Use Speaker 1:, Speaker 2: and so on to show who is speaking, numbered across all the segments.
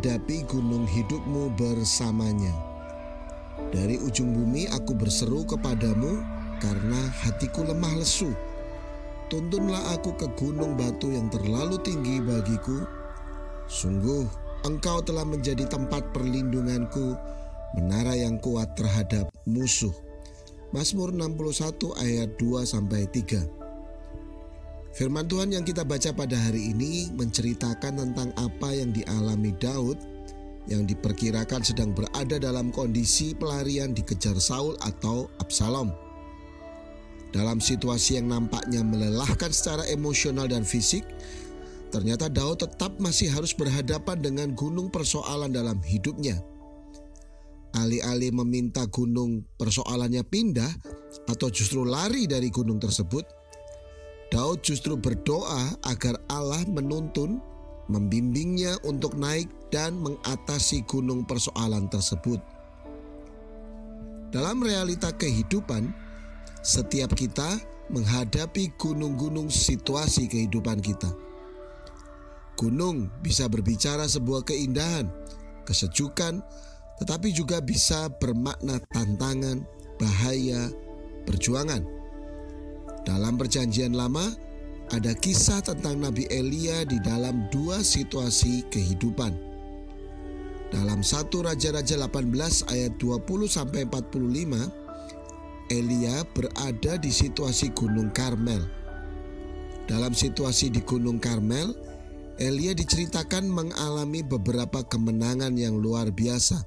Speaker 1: menghadapi gunung hidupmu bersamanya. Dari ujung bumi aku berseru kepadamu karena hatiku lemah lesu. Tuntunlah aku ke gunung batu yang terlalu tinggi bagiku. Sungguh engkau telah menjadi tempat perlindunganku, menara yang kuat terhadap musuh. Mazmur 61 ayat 2-3. Firman Tuhan yang kita baca pada hari ini menceritakan tentang apa yang dialami Daud yang diperkirakan sedang berada dalam kondisi pelarian dikejar Saul atau Absalom. Dalam situasi yang nampaknya melelahkan secara emosional dan fisik, ternyata Daud tetap masih harus berhadapan dengan gunung persoalan dalam hidupnya. Alih-alih meminta gunung persoalannya pindah atau justru lari dari gunung tersebut, Daud justru berdoa agar Allah menuntun, membimbingnya untuk naik dan mengatasi gunung persoalan tersebut. Dalam realita kehidupan, setiap kita menghadapi gunung-gunung situasi kehidupan kita. Gunung bisa berbicara sebuah keindahan, kesejukan, tetapi juga bisa bermakna tantangan, bahaya, perjuangan. Dalam Perjanjian Lama, ada kisah tentang Nabi Elia di dalam dua situasi kehidupan. Dalam 1 Raja-Raja 18 ayat 20-45, Elia berada di situasi Gunung Karmel. Dalam situasi di Gunung Karmel, Elia diceritakan mengalami beberapa kemenangan yang luar biasa.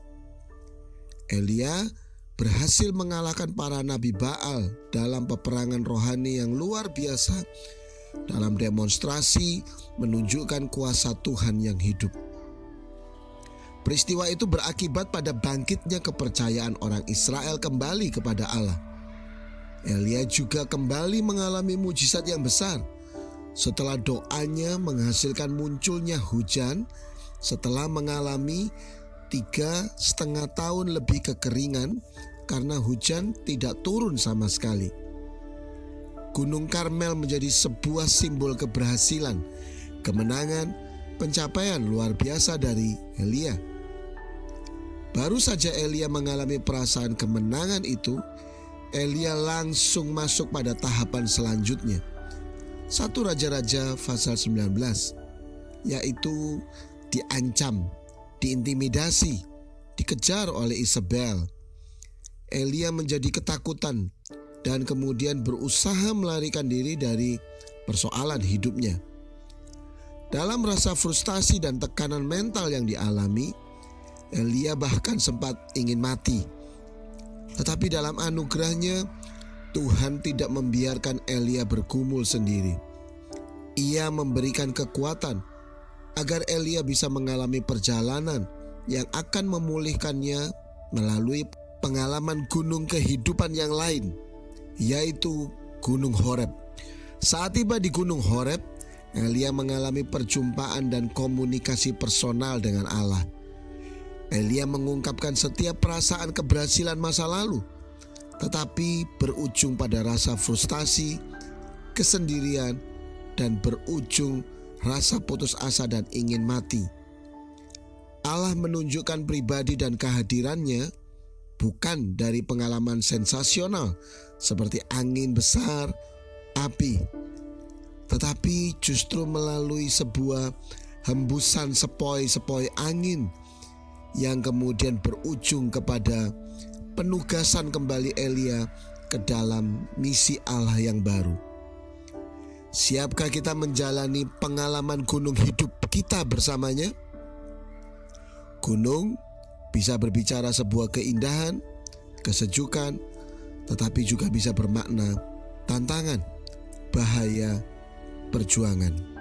Speaker 1: Elia berhasil mengalahkan para nabi Baal dalam peperangan rohani yang luar biasa, dalam demonstrasi menunjukkan kuasa Tuhan yang hidup. Peristiwa itu berakibat pada bangkitnya kepercayaan orang Israel kembali kepada Allah. Elia juga kembali mengalami mujizat yang besar setelah doanya menghasilkan munculnya hujan setelah mengalami 3,5 tahun lebih kekeringan karena hujan tidak turun sama sekali. Gunung Karmel menjadi sebuah simbol keberhasilan, kemenangan, pencapaian luar biasa dari Elia. Baru saja Elia mengalami perasaan kemenangan itu, Elia langsung masuk pada tahapan selanjutnya. 1 Raja-Raja pasal 19, yaitu diancam, diintimidasi, dikejar oleh Isabel. Elia menjadi ketakutan dan kemudian berusaha melarikan diri dari persoalan hidupnya. Dalam rasa frustasi dan tekanan mental yang dialami, Elia bahkan sempat ingin mati. Tetapi dalam anugerahnya, Tuhan tidak membiarkan Elia bergumul sendiri. Ia memberikan kekuatan agar Elia bisa mengalami perjalanan yang akan memulihkannya melalui pengalaman gunung kehidupan yang lain, yaitu Gunung Horeb. Saat tiba di Gunung Horeb, Elia mengalami perjumpaan dan komunikasi personal dengan Allah. Elia mengungkapkan setiap perasaan keberhasilan masa lalu, tetapi berujung pada rasa frustasi, kesendirian, dan berujung rasa putus asa dan ingin mati. Allah menunjukkan pribadi dan kehadirannya bukan dari pengalaman sensasional seperti angin besar, api, tetapi justru melalui sebuah hembusan sepoi-sepoi angin yang kemudian berujung kepada penugasan kembali Elia ke dalam misi Allah yang baru. Siapkah kita menjalani pengalaman gunung hidup kita bersamanya? Gunung bisa berbicara sebuah keindahan, kesejukan, tetapi juga bisa bermakna tantangan, bahaya, perjuangan.